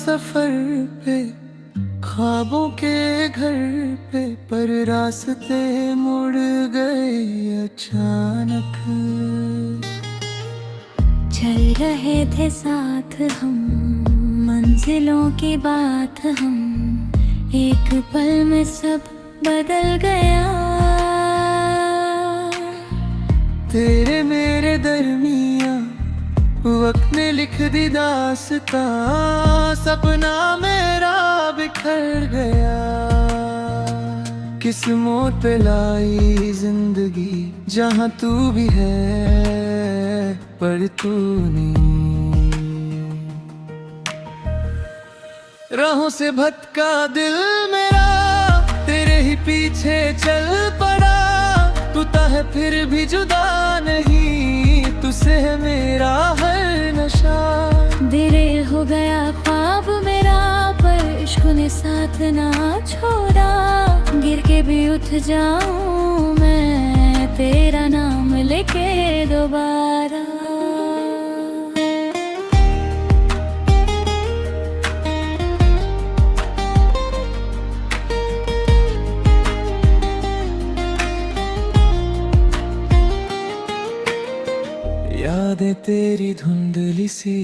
सफर पे, ख्वाबों के घर पे, पर रास्ते मुड़ गए अचानक। चल रहे थे साथ हम, मंजिलों की बात हम, एक पल में सब बदल गया। तेरे मेरे दरमिया वक्त ने लिख दी दास्तां, सपना मेरा बिखर गया। किस्मों पे लाई जिंदगी जहाँ तू भी है पर तू नहीं। राहों से भटका दिल मेरा तेरे ही पीछे चल पड़ा। तू है फिर भी जुदा नहीं, तुझसे है मेरा हर नशा। धीरे हो गया ख्वाब मेरा, पर इश्क ने साथ ना छोड़ा। गिर के भी उठ जाऊं मैं, तेरा नाम लेके दोबारा। यादें तेरी धुंधली सी,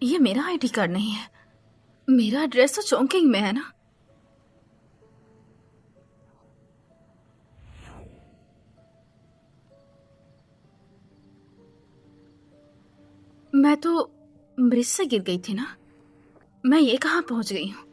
ये मेरा आईडी कार्ड नहीं है। मेरा एड्रेस तो चौकिंग में है ना। मैं तो ब्रिज से गिर गई थी ना। मैं ये कहाँ पहुंच गई हूँ?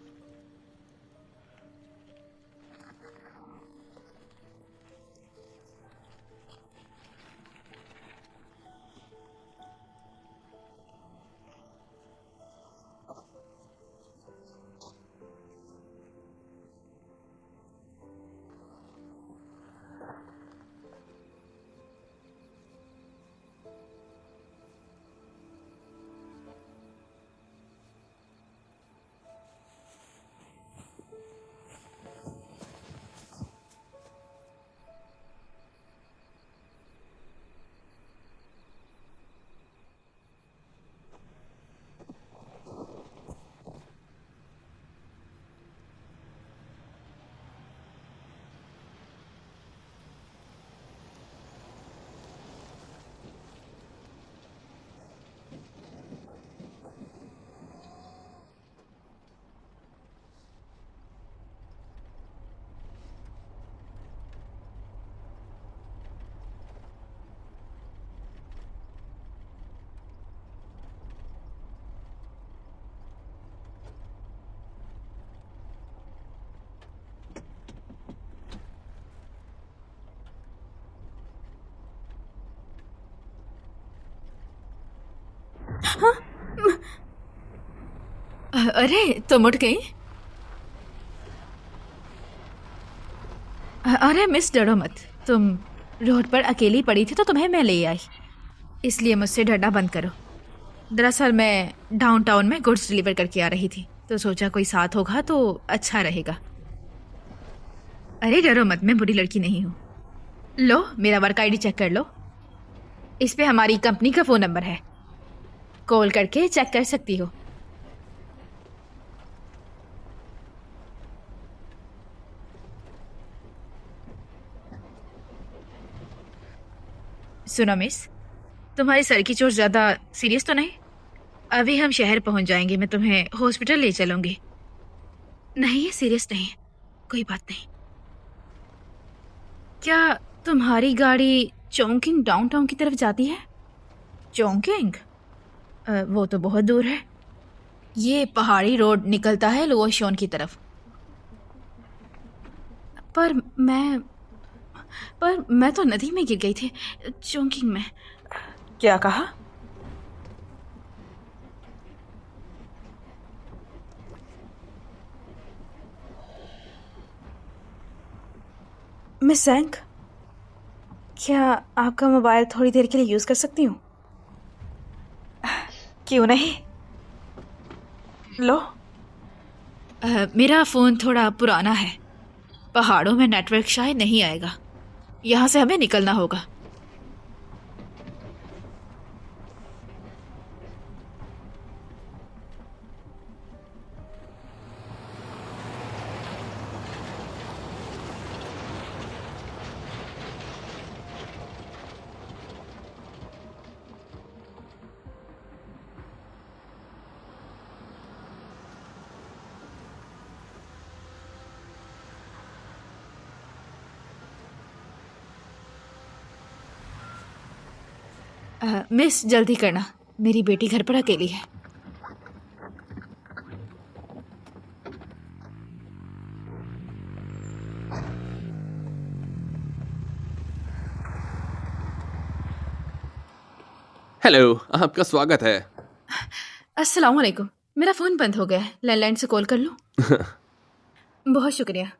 अरे तुम उठ गई? अरे मिस, डरो मत। तुम रोड पर अकेली पड़ी थी तो तुम्हें मैं ले आई, इसलिए मुझसे डरना बंद करो। दरअसल मैं डाउनटाउन में गुड्स डिलीवर करके आ रही थी, तो सोचा कोई साथ होगा तो अच्छा रहेगा। अरे डरो मत, मैं बुरी लड़की नहीं हूँ। लो मेरा वर्क आईडी चेक कर लो, इस पे हमारी कंपनी का फ़ोन नंबर है, कॉल करके चेक कर सकती हो। सुनो मिस, तुम्हारी सर की चोट ज़्यादा सीरियस तो नहीं? अभी हम शहर पहुंच जाएंगे, मैं तुम्हें हॉस्पिटल ले चलूंगी। नहीं ये सीरियस नहीं है, कोई बात नहीं। क्या तुम्हारी गाड़ी चोंकिंग डाउनटाउन की तरफ जाती है? चोंकिंग? वो तो बहुत दूर है। ये पहाड़ी रोड निकलता है लुओशोन की तरफ। पर मैं तो नदी में गिर गई थी चोंकिंग में। क्या कहा? मिस सैंक, क्या आपका मोबाइल थोड़ी देर के लिए यूज़ कर सकती हूँ? क्यों नहीं? लो। मेरा फ़ोन थोड़ा पुराना है, पहाड़ों में नेटवर्क शायद नहीं आएगा। यहाँ से हमें निकलना होगा। मिस, जल्दी करना, मेरी बेटी घर पर अकेली है। हेलो, आपका स्वागत है। अस्सलाम वालेकुम। मेरा फ़ोन बंद हो गया है, लैंडलाइन से कॉल कर लूँ? बहुत शुक्रिया।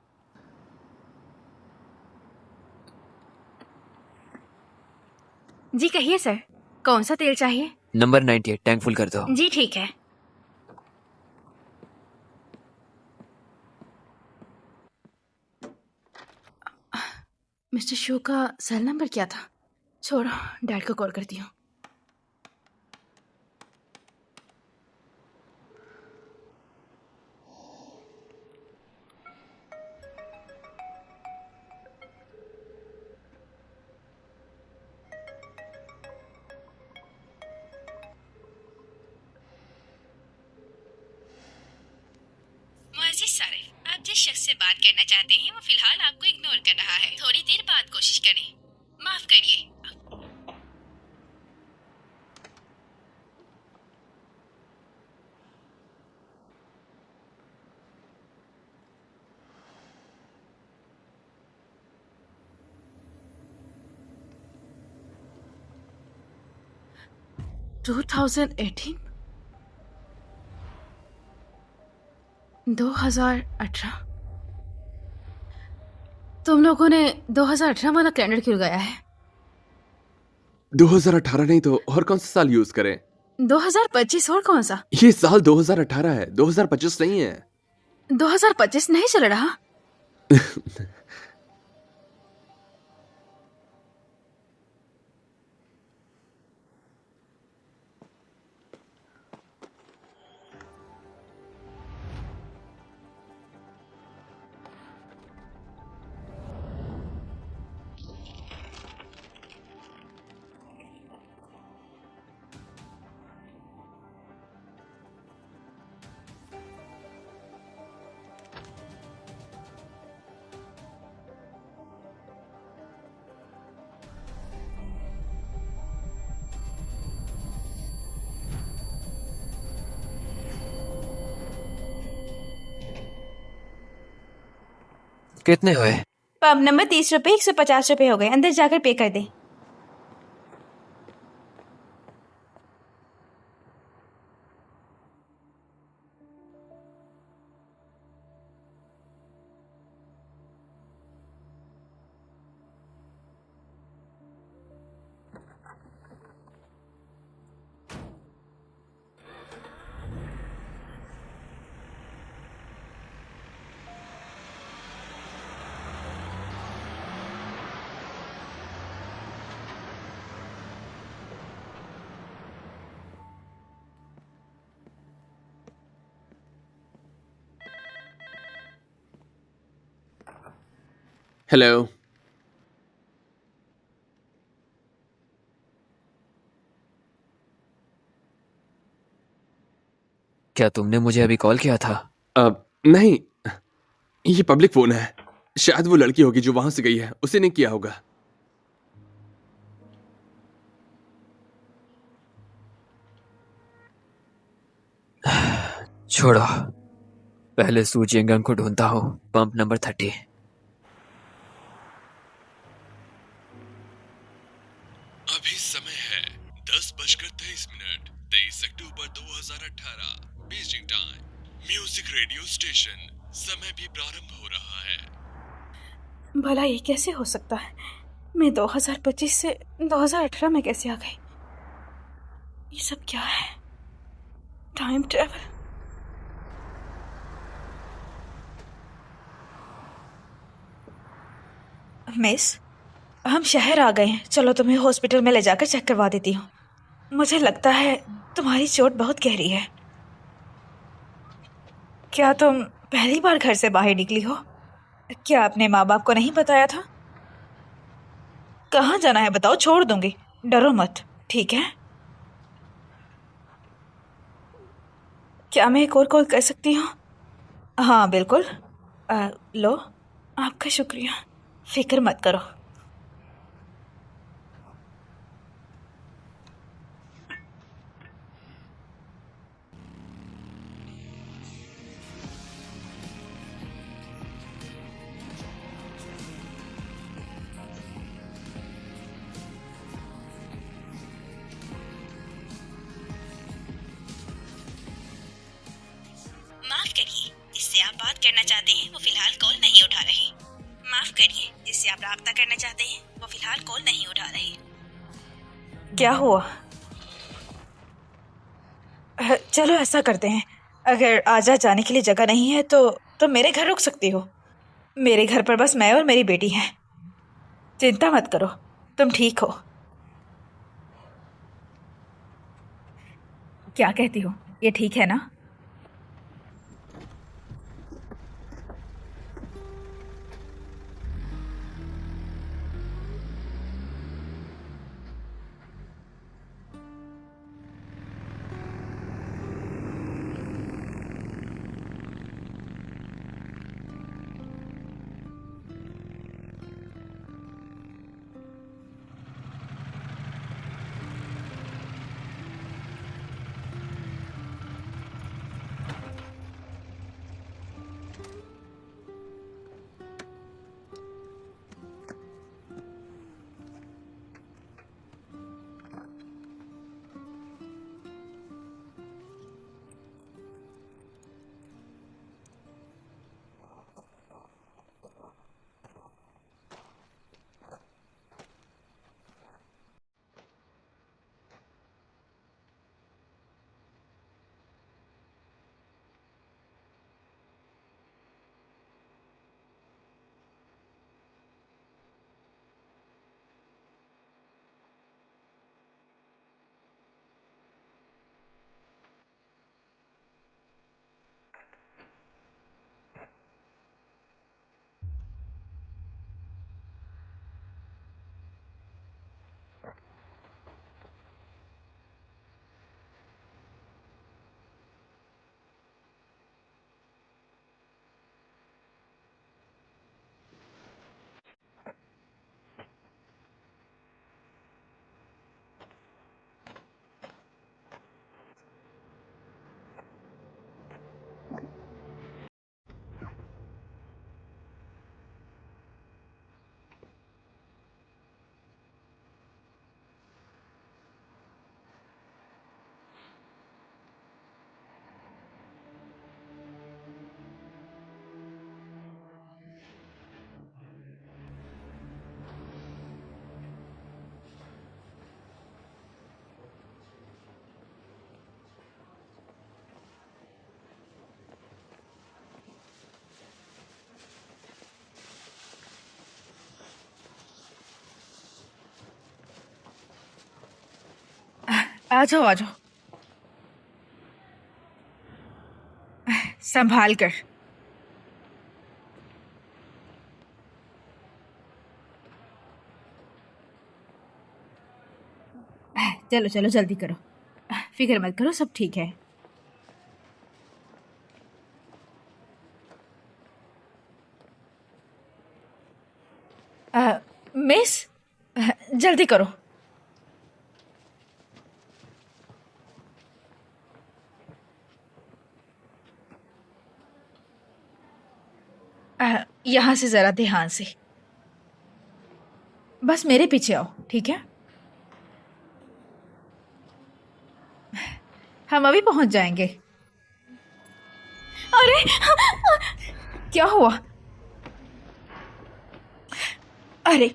जी कहिए सर, कौन सा तेल चाहिए? नंबर 98 टैंक फुल कर दो। जी ठीक है। मिस्टर शो का सेल नंबर क्या था? छोड़ो, डैड को कॉल करती हूँ। मुअज़्ज़िज़ सारिफ, आप जिस शख्स से बात करना चाहते हैं वो फिलहाल आपको इग्नोर कर रहा है। थोड़ी देर बाद कोशिश करें। माफ करिए। टू 2018? तुम लोगों ने 2018 वाला कैलेंडर क्यों लगाया है? 2018 नहीं तो और कौन सा साल यूज करें? 2025 और कौन सा? ये साल 2018 है, 2025 नहीं है। 2025 नहीं चल रहा? कितने हुए? पब नंबर 30 रुपये, 150 रुपये हो गए। अंदर जाकर पे कर दे। हेलो। क्या तुमने मुझे अभी कॉल किया था? नहीं, ये पब्लिक फोन है। शायद वो लड़की होगी जो वहां से गई है, उसी ने किया होगा। छोड़ो, पहले सू जिंगन को ढूंढता हूँ। Pump number 30। अभी समय है 10:23, 23 अक्टूबर 2018, Beijing time. Music radio station, समय भी प्रारंभ हो रहा है। भला ये कैसे हो सकता है? मैं 2025 से 2018 में कैसे आ गई? ये सब क्या है? Time travel? मिस, हम शहर आ गए हैं। चलो तुम्हें हॉस्पिटल में ले जाकर चेक करवा देती हूँ। मुझे लगता है तुम्हारी चोट बहुत गहरी है। क्या तुम पहली बार घर से बाहर निकली हो? क्या अपने माँ बाप को नहीं बताया था? कहाँ जाना है बताओ, छोड़ दूंगी। डरो मत, ठीक है? क्या मैं एक और कॉल कर सकती हूँ? हाँ बिल्कुल। लो, आपका शुक्रिया। फिक्र मत करो। माफ करिए, जिससे आप बात करना चाहते हैं वो फिलहाल कॉल नहीं उठा रहे। माफ करिए, जिससे आप राब्ता करना चाहते हैं वो फिलहाल कॉल नहीं उठा रहे। क्या हुआ? चलो ऐसा करते हैं, अगर आजा जाने के लिए जगह नहीं है तो मेरे घर रुक सकती हो। मेरे घर पर बस मैं और मेरी बेटी हैं। चिंता मत करो, तुम ठीक हो। क्या कहती हो, ये ठीक है ना? आ जाओ आ जाओ, संभाल कर। चलो चलो जल्दी करो, फिक्र मत करो, सब ठीक है। मिस, जल्दी करो। यहाँ से जरा ध्यान से, बस मेरे पीछे आओ, ठीक है? हम अभी पहुंच जाएंगे। अरे क्या हुआ? अरे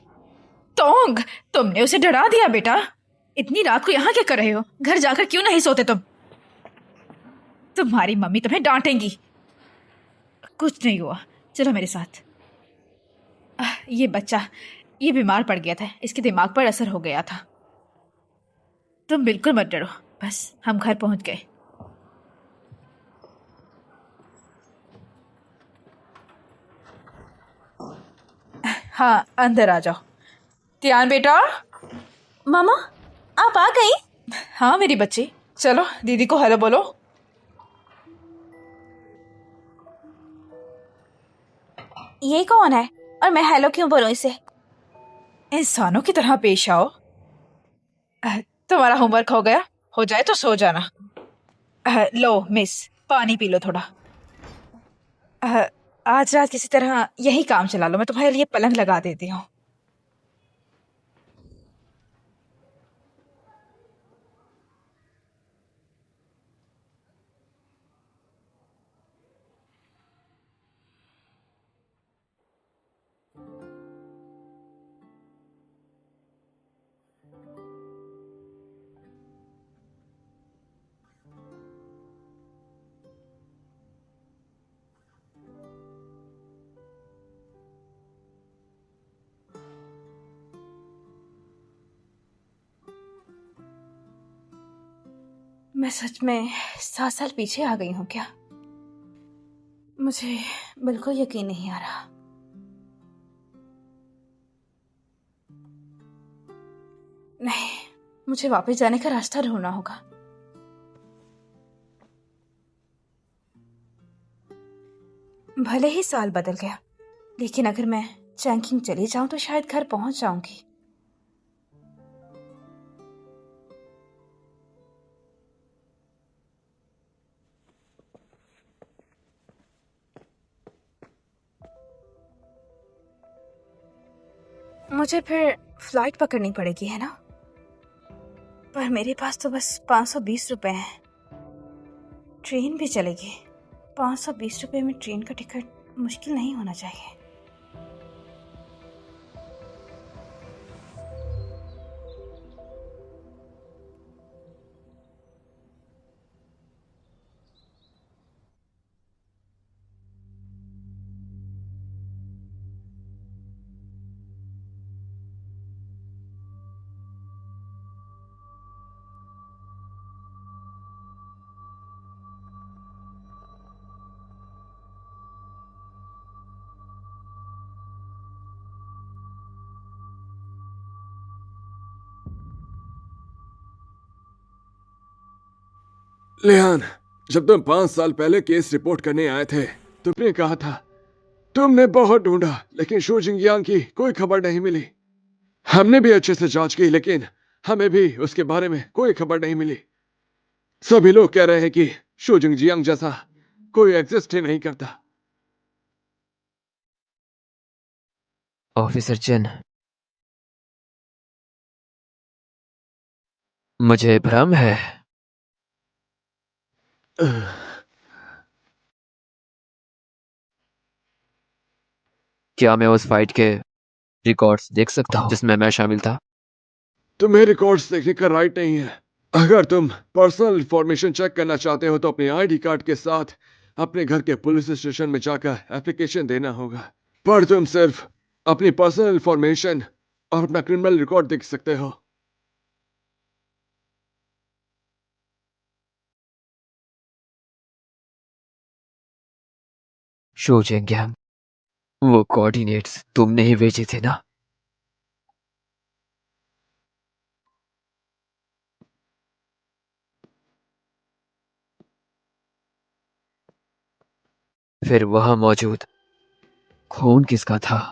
तोंग, तुमने उसे डरा दिया बेटा। इतनी रात को यहाँ क्या कर रहे हो? घर जाकर क्यों नहीं सोते तुम? तुम्हारी मम्मी तुम्हें डांटेंगी। कुछ नहीं हुआ, चलो मेरे साथ। ये बच्चा ये बीमार पड़ गया था, इसके दिमाग पर असर हो गया था। तुम बिल्कुल मत डरो, बस हम घर पहुंच गए। हाँ, अंदर आ जाओ। त्यान बेटा। मामा, आप आ गई? हाँ मेरी बच्ची, चलो दीदी को हेलो बोलो। ये कौन है और मैं हेलो क्यों बोलूं इसे? इंसानों की तरह पेश आओ। तुम्हारा होमवर्क हो गया? हो जाए तो सो जाना। लो मिस, पानी पी लो थोड़ा। आज रात किसी तरह यही काम चला लो, मैं तुम्हारे लिए पलंग लगा देती हूँ। मैं सच में 7 साल पीछे आ गई हूँ क्या? मुझे बिल्कुल यकीन नहीं आ रहा। नहीं, मुझे वापस जाने का रास्ता ढूंढना होगा। भले ही साल बदल गया, लेकिन अगर मैं चैंकिंग चली जाऊं तो शायद घर पहुंच जाऊंगी। मुझे फिर फ्लाइट पकड़नी पड़ेगी, है ना? पर मेरे पास तो बस 520 रुपए हैं। ट्रेन भी चलेगी। 520 रुपए में ट्रेन का टिकट मुश्किल नहीं होना चाहिए। लियान, जब तुम 5 साल पहले केस रिपोर्ट करने आए थे, तुमने कहा था तुमने बहुत ढूंढा लेकिन शू जिंगयांग की कोई खबर नहीं मिली। हमने भी अच्छे से जांच की लेकिन हमें भी उसके बारे में कोई खबर नहीं मिली। सभी लोग कह रहे हैं कि शू जिंगयांग जैसा कोई एग्जिस्ट ही नहीं करता। ऑफिसर चिन, मुझे भ्रम है। क्या मैं उस फाइट के रिकॉर्ड्स देख सकता हूँ जिसमें मैं शामिल था? तुम्हें रिकॉर्ड्स देखने का राइट नहीं है। अगर तुम पर्सनल इंफॉर्मेशन चेक करना चाहते हो तो अपने आईडी कार्ड के साथ अपने घर के पुलिस स्टेशन में जाकर एप्लीकेशन देना होगा। पर तुम सिर्फ अपनी पर्सनल इंफॉर्मेशन और अपना क्रिमिनल रिकॉर्ड देख सकते हो। शो जेंग्यांग, वो कोऑर्डिनेट्स तुमने ही भेजे थे ना? फिर वहां मौजूद खून किसका था?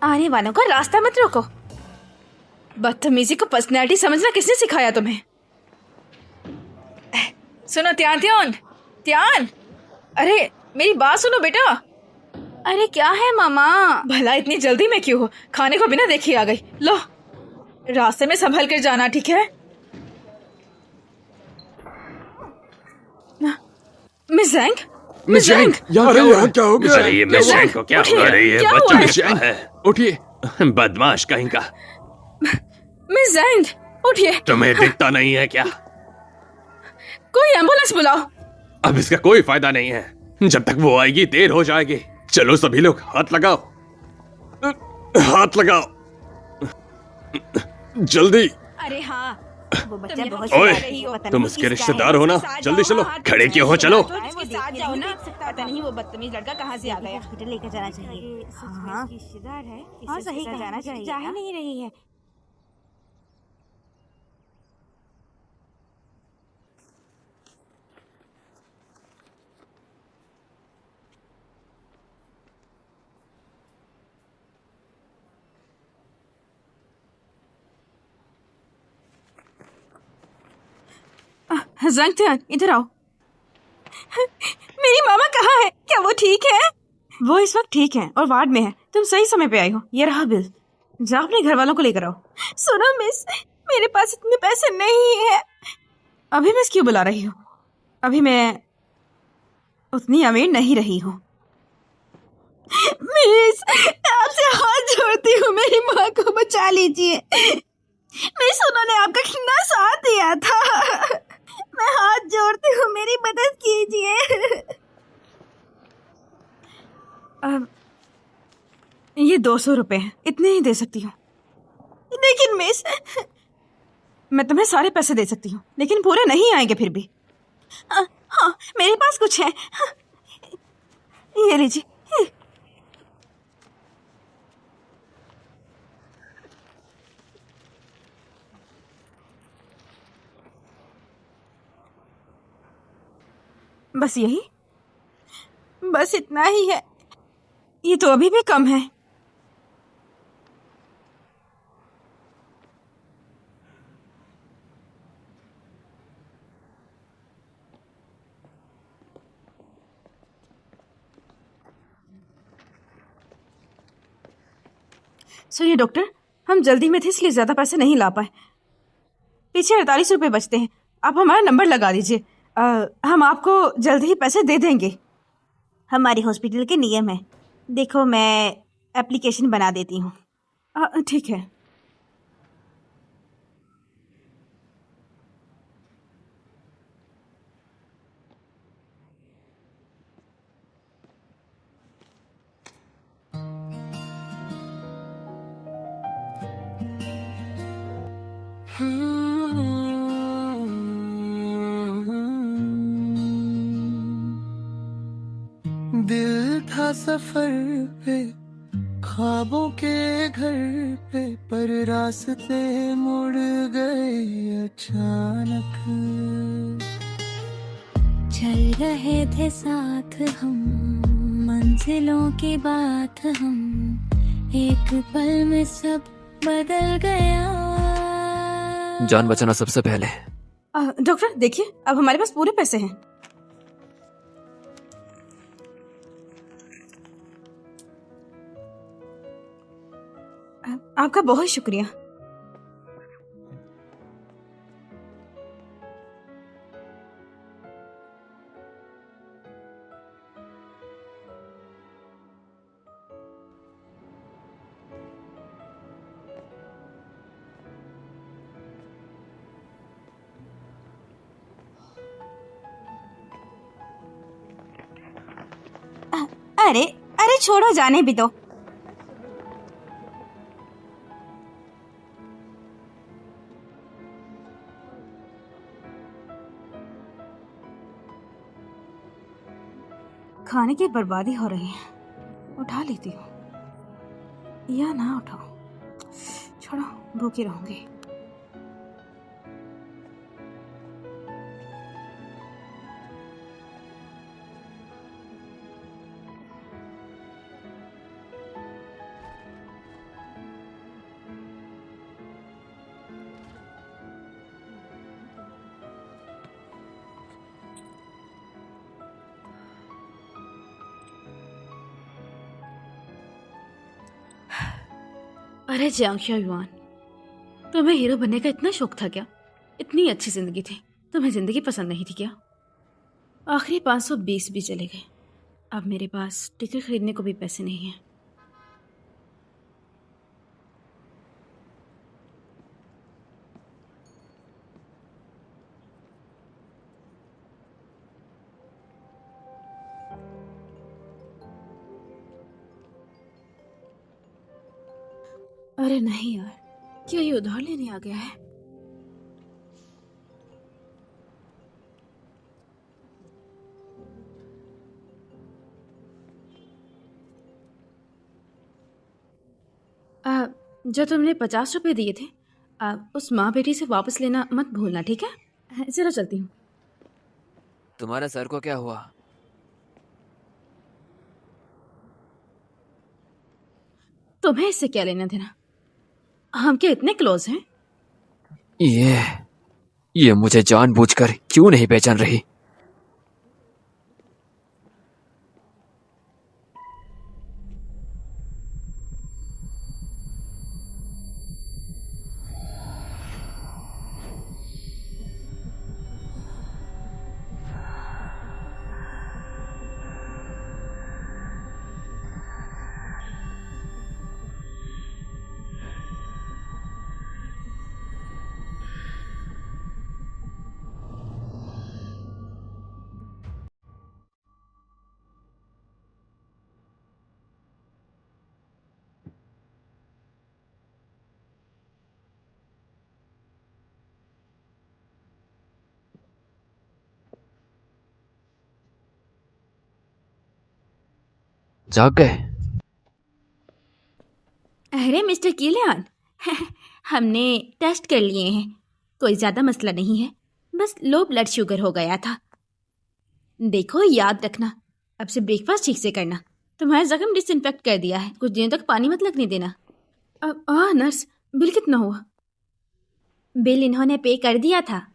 आने वालों का रास्ता मत रोको। बदतमीजी को पर्सनैलिटी समझना किसने सिखाया तुम्हें? सुनो त्यान त्यान त्यान, अरे मेरी बात सुनो बेटा। अरे क्या है मामा? भला इतनी जल्दी में क्यों हो? खाने को बिना देखी आ गई। लो रास्ते में संभल कर जाना, ठीक है? मिस जैंग, मिस जैंग, अरे यहाँ क्या हो गया? चलिए मिस जैंग को क्या हो रही है? क्या बच्चा हुआ है? क्या है? उठिए। बदमाश कहीं का। मिस जैंग उठिए। तुम्हें दिखता नहीं है क्या? कोई एम्बुलेंस बुलाओ। अब इसका कोई फायदा नहीं है, जब तक वो आएगी देर हो जाएगी। चलो सभी लोग हाथ लगाओ, हाथ लगाओ जल्दी। अरे हाँ, वो बच्चा बहुत ओए, शरारती है, पता तुम नहीं उसके किसका रिश्तेदार है। हो ना? जल्दी चलो, खड़े क्यों हो? चलो। उसके साथ जाओ ना। पता नहीं वो बदतमीज लड़का कहाँ से आ गया। हॉस्पिटल लेकर जाना चाहिए। हाँ रिश्तेदार है। हाँ सही कहा, जाना चाहिए। जा ही नहीं रही है। जंगत्यान इधर आओ। मेरी मामा कहाँ है? क्या वो ठीक है? वो इस वक्त ठीक है और वार्ड में है। तुम सही समय पे आई हो। ये रहा बिल, जाओ अपने घर वालों को लेकर आओ। सुनो मिस, मेरे पास इतने पैसे नहीं है। अभी मिस क्यों बुला रही हो? अभी मैं उतनी अमीर नहीं रही हूँ। मिस आपसे हाथ जोड़ती हूँ, मेरी माँ को बचा लीजिए। मिस उन्होंने आपका कितना साथ दिया था। मैं हाथ जोड़ती हूँ, मेरी मदद कीजिए। अब ये 200 रुपए हैं, इतने ही दे सकती हूँ। लेकिन मिस, मैं तुम्हें सारे पैसे दे सकती हूँ, लेकिन पूरे नहीं आएंगे फिर भी। हाँ मेरे पास कुछ है। ये लीजिए। बस यही, बस इतना ही है। ये तो अभी भी कम है। सुनिए डॉक्टर, हम जल्दी में थे इसलिए ज्यादा पैसे नहीं ला पाए। पीछे 48 रुपए बचते हैं। आप हमारा नंबर लगा दीजिए, हम आपको जल्द ही पैसे दे देंगे। हमारे हॉस्पिटल के नियम है। देखो मैं एप्लीकेशन बना देती हूँ। ठीक है। दिल था सफर पे, ख्वाबों के घर पे, पर रास्ते मुड़ गए अचानक। चल रहे थे साथ हम, मंजिलों की बात हम, एक पल में सब बदल गया। जान बचाना सबसे पहले। डॉक्टर देखिए, अब हमारे पास पूरे पैसे हैं। आपका बहुत शुक्रिया। अरे अरे छोड़ो, जाने भी दो। खाने की बर्बादी हो रही है, उठा लेती हूँ या ना उठाओ। छोड़ो, भूखी रहूंगी। अरे जियांग युआन, तुम्हें हीरो बनने का इतना शौक था क्या? इतनी अच्छी जिंदगी थी, तुम्हें जिंदगी पसंद नहीं थी क्या? आखिरी 520 भी चले गए। अब मेरे पास टिकट खरीदने को भी पैसे नहीं हैं। अरे नहीं यार, क्या ये उधार लेने आ गया है? जो तुमने 50 रुपए दिए थे, उस माँ बेटी से वापस लेना मत भूलना, ठीक है? चलो चलती हूँ। तुम्हारे सर को क्या हुआ? तुम्हें इससे क्या लेना देना? हम क्या इतने क्लोज हैं? ये मुझे जानबूझकर क्यों नहीं पहचान रही? जाग गए? अरे मिस्टर किलियान, हमने टेस्ट कर लिए हैं, कोई ज्यादा मसला नहीं है, बस लो ब्लड शुगर हो गया था। देखो याद रखना, अब से ब्रेकफास्ट ठीक से करना। तुम्हारा जख्म डिसइंफेक्ट कर दिया है, कुछ दिनों तक पानी मत लगने देना। अब नर्स, बिल कितना हुआ? बिल इन्होंने पे कर दिया था।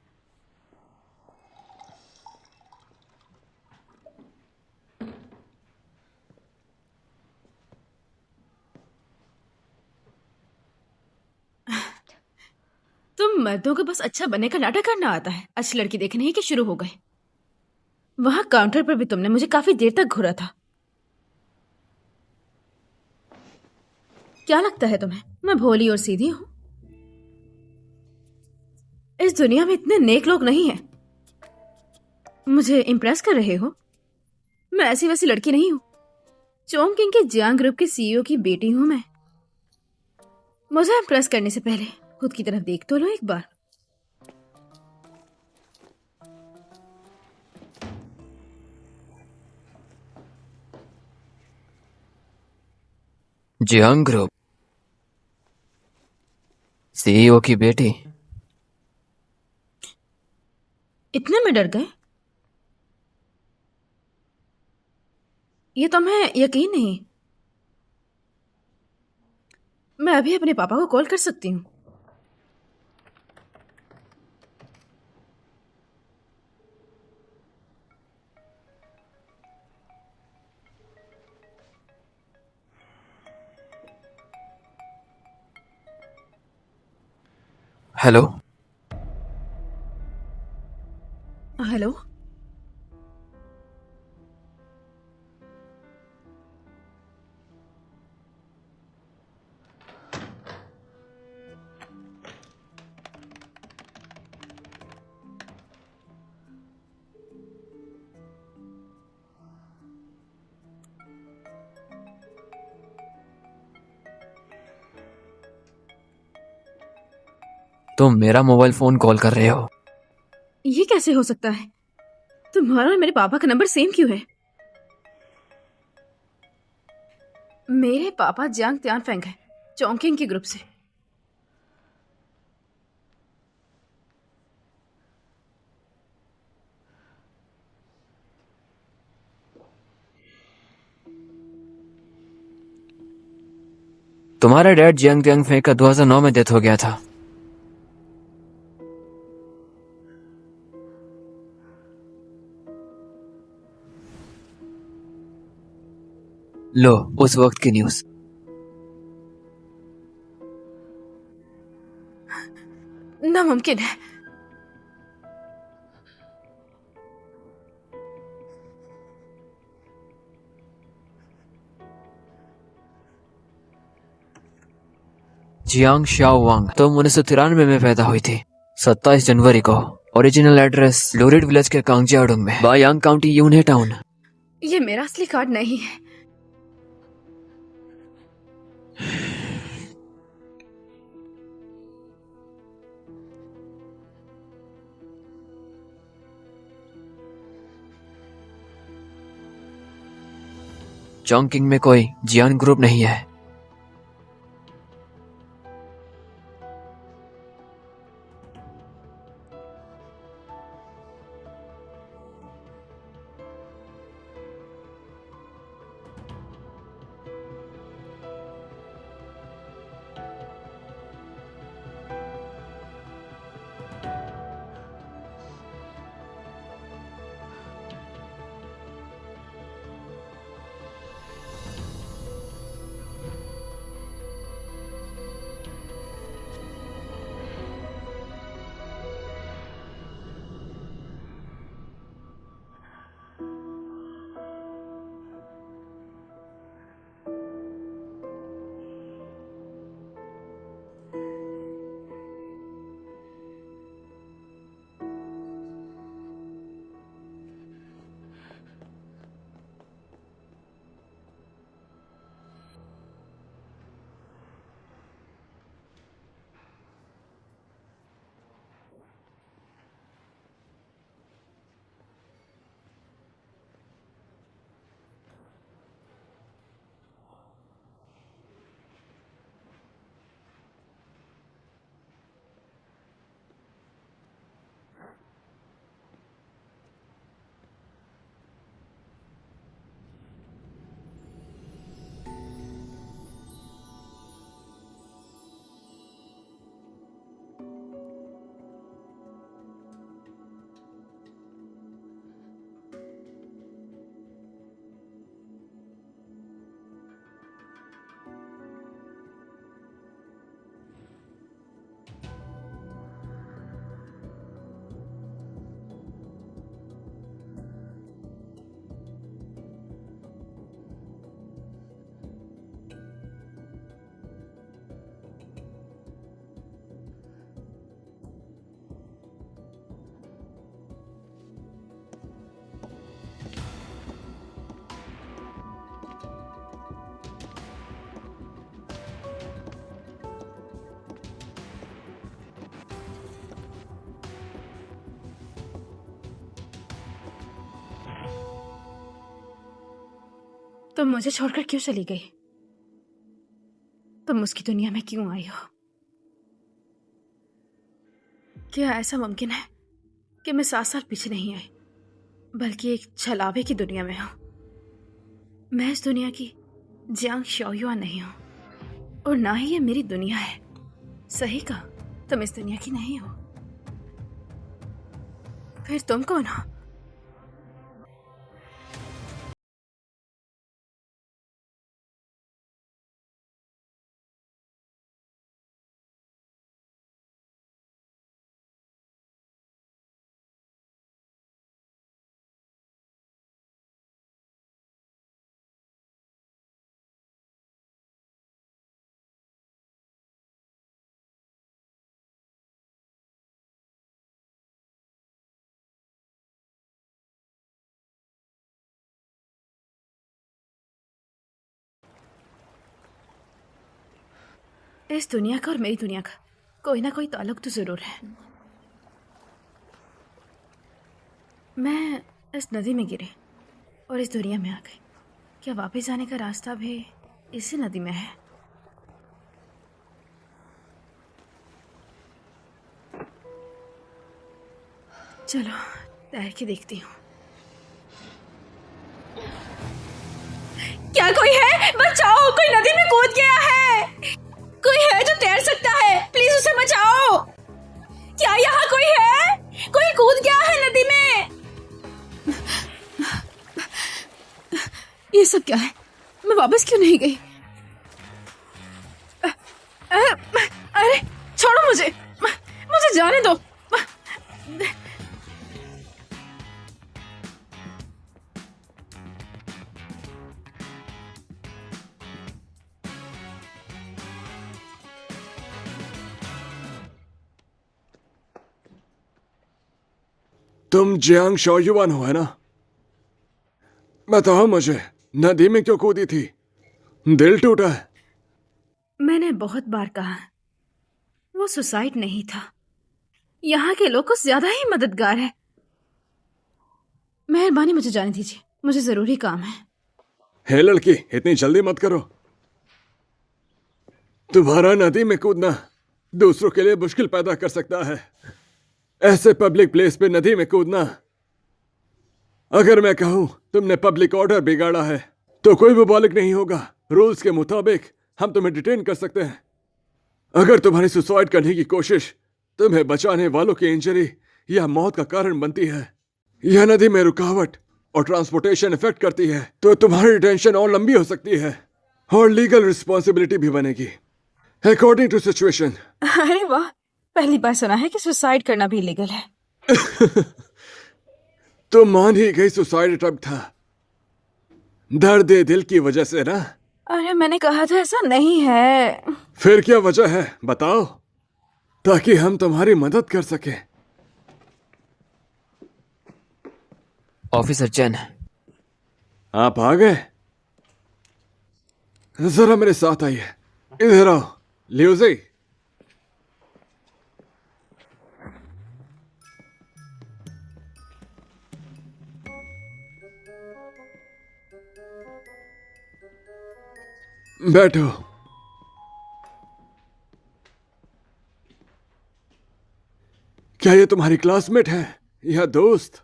तुम मर्दों को बस अच्छा बनने का नाटक करना आता है, अच्छी लड़की देखने ही के शुरू हो गए। वहां काउंटर पर भी तुमने मुझे काफी देर तक घूरा था। क्या लगता है तुम्हें मैं भोली और सीधी हूं? इस दुनिया में इतने नेक लोग नहीं हैं। मुझे इम्प्रेस कर रहे हो? मैं ऐसी वैसी लड़की नहीं हूं। चोंगकिंग के जियांग ग्रुप के सीईओ की बेटी हूं मैं। मुझे इम्प्रेस करने से पहले खुद की तरफ देख तो लो एक बार। जियांग ग्रुप सीईओ की बेटी? इतने में डर गए? ये तुम्हें यकीन नहीं? मैं अभी अपने पापा को कॉल कर सकती हूँ। हेलो? हेलो? तुम मेरा मोबाइल फोन कॉल कर रहे हो? ये कैसे हो सकता है? तुम्हारा और मेरे पापा का नंबर सेम क्यों है? मेरे पापा जियांग त्यानफेंग है, चोंगकिंग के ग्रुप से। तुम्हारा डैड जियांग त्यानफेंग का 2009 में डेथ हो गया था। लो उस वक्त की न्यूज। नामुमकिन है। जियांग शाओ वांग तुम 1993 में पैदा हुई थी, 27 जनवरी को। ओरिजिनल एड्रेस लोरिड विलेज के कांगजियाडोंग में, बायांग काउंटी, यूनहे टाउन। ये मेरा असली कार्ड नहीं है। चोंगकिंग में कोई जियान ग्रुप नहीं है। तुम मुझे छोड़कर क्यों चली गई? तुम उसकी दुनिया में क्यों आई हो? क्या ऐसा मुमकिन है कि मैं 7 साल पीछे नहीं आई, बल्कि एक छलावे की दुनिया में हूं? मैं इस दुनिया की जियांग शाओयुआन नहीं हूं, और ना ही ये मेरी दुनिया है। सही कहा, तुम इस दुनिया की नहीं हो। फिर तुम कौन हो? इस दुनिया का और मेरी दुनिया का कोई ना कोई ताल्लुक तो जरूर है। मैं इस नदी में गिरी और इस दुनिया में आ गई। क्या वापस जाने का रास्ता भी इसी नदी में है? चलो तैर के देखती हूँ। क्या कोई है? बचाओ! कोई नदी में कूद गया है। कोई है जो तैर सकता है? प्लीज उसे बचाओ। क्या यहाँ कोई है? कोई कूद गया है नदी में। ये सब क्या है? मैं वापस क्यों नहीं गई? अरे छोड़ो मुझे जाने दो। तुम जियांग शोयुआन हो, है ना? बताओ मुझे, नदी में क्यों कूदी थी? दिल टूटा है? मैंने बहुत बार कहा, वो सुसाइड नहीं था। यहाँ के लोग कुछ ज्यादा ही मददगार है। मेहरबानी मुझे जाने दीजिए, मुझे जरूरी काम है। हे लड़की, इतनी जल्दी मत करो। तुम्हारा नदी में कूदना दूसरों के लिए मुश्किल पैदा कर सकता है। ऐसे पब्लिक प्लेस पे नदी में कूदना, अगर मैं कहूं तुमने पब्लिक ऑर्डर बिगाड़ा है तो कोई मुबालिक नहीं होगा। रूल्स के मुताबिक हम तुम्हें डिटेन कर सकते हैं। अगर तुम्हारी सुसाइड करने की कोशिश तुम्हें बचाने वालों की इंजरी या मौत का कारण बनती है, यह नदी में रुकावट और ट्रांसपोर्टेशन इफेक्ट करती है, तो तुम्हारी डिटेंशन और लंबी हो सकती है और लीगल रिस्पॉन्सिबिलिटी भी बनेगी अकॉर्डिंग टू सिचुएशन। अरे वाह, पहली बार सुना है कि सुसाइड करना भी इलीगल है। तो मान ही गई सुसाइड अटेम्प्ट था, दर्द दिल की वजह से ना? अरे मैंने कहा था ऐसा नहीं है। फिर क्या वजह है बताओ, ताकि हम तुम्हारी मदद कर सकें। ऑफिसर चेन, आप आ गए? जरा मेरे साथ आइए। इधर आओ लियोजी। बैठो। क्या ये तुम्हारी क्लासमेट है या दोस्त?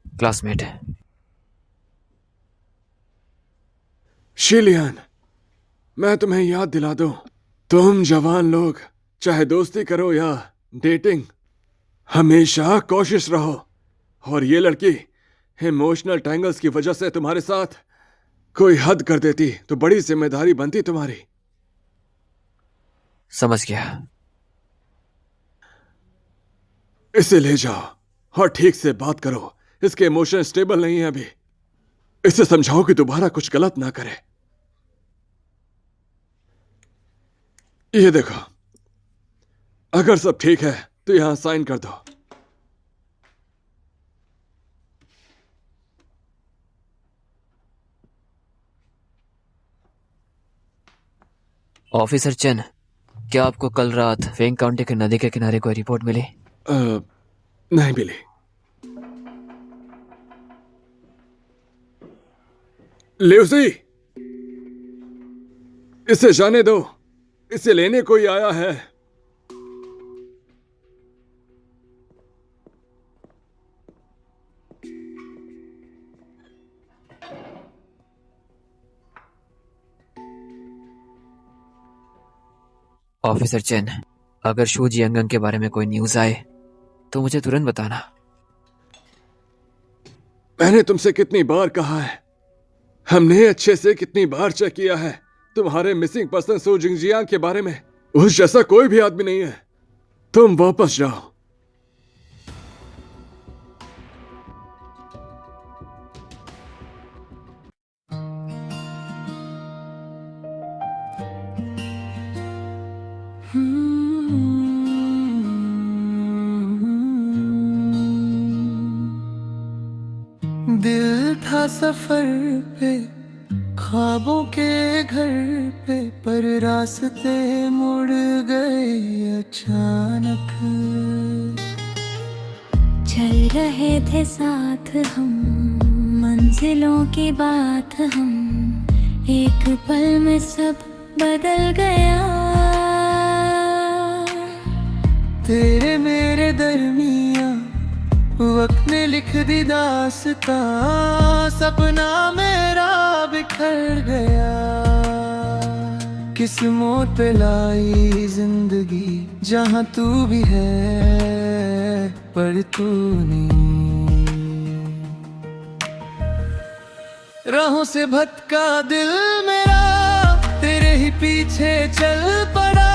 क्लासमेट है। शिलियन, मैं तुम्हें याद दिला दूं, तुम जवान लोग चाहे दोस्ती करो या डेटिंग, हमेशा कोशिश रहो। और ये लड़की इमोशनल टैंगल्स की वजह से तुम्हारे साथ कोई हद कर देती तो बड़ी जिम्मेदारी बनती तुम्हारी। समझ गया। इसे ले जाओ और ठीक से बात करो। इसके इमोशन स्टेबल नहीं है अभी। इसे समझाओ कि दोबारा कुछ गलत ना करे। ये देखो, अगर सब ठीक है तो यहां साइन कर दो। ऑफिसर चेन, क्या आपको कल रात वेंग काउंटी के नदी के किनारे कोई रिपोर्ट मिली? नहीं मिली। लियोजी, इसे जाने दो, इसे लेने कोई आया है। ऑफिसर चेन, अगर शू जियांगंग के बारे में कोई न्यूज आए तो मुझे तुरंत बताना। मैंने तुमसे कितनी बार कहा है, हमने अच्छे से कितनी बार चेक किया है तुम्हारे मिसिंग पर्सन सू जिंगजियांग के बारे में। उस जैसा कोई भी आदमी नहीं है। तुम वापस जाओ। दिल था सफर पे, ख्वाबों के घर पे, पर रास्ते मुड़ गए अचानक। चल रहे थे साथ हम, मंजिलों की बात हम, एक पल में सब बदल गया। तेरे मेरे दरमिया वक्त ने लिख दी दास्तां, सपना मेरा बिखर गया। किस मोड़ पे लाई जिंदगी, जहां तू भी है पर तू नहीं। राहों से भटका दिल मेरा, तेरे ही पीछे चल पड़ा।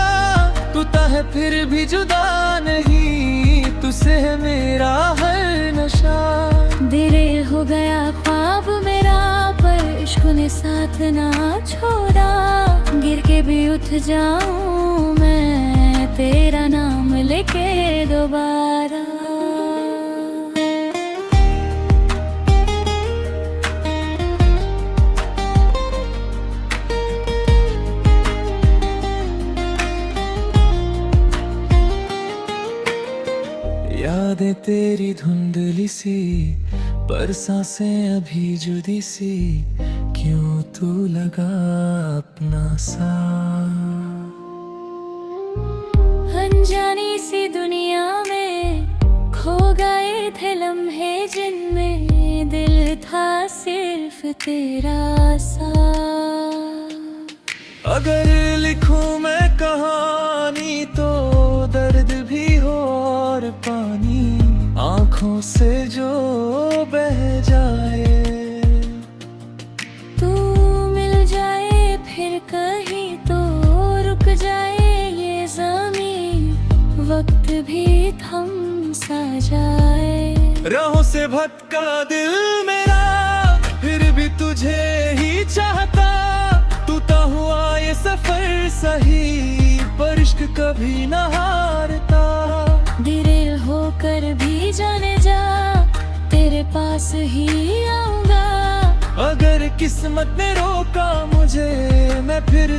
तू है फिर भी जुदा नहीं, तुझसे है मेरा हर नशा। दिल हो गया ख्वाब मेरा, पर इश्क ने साथ ना छोड़ा। गिर के भी उठ जाऊं मैं, तेरा नाम लेके दोबारा। यादें तेरी धुंधली सी, पर सांसें अभी जुदी सी, क्यों तू लगा अपना सा। अनजानी सी दुनिया में खो गए थे लम्हे, जिनमें दिल था सिर्फ तेरा सा। अगर लिखूं मैं कहानी तो दर्द भी हो और पानी आंखों से जो बह जाए। तू मिल जाए फिर कहीं तो रुक जाए ये ज़मीं, वक्त भी थम सा जाए। राहों से भटका दिल मेरा, फिर भी तुझे ही चाहता। टूटा हुआ ये सफर सही, पर इश्क कभी न हारता। दिल होकर भी जाने जा, तेरे पास ही आऊंगा। अगर किस्मत ने रोका मुझे, मैं फिर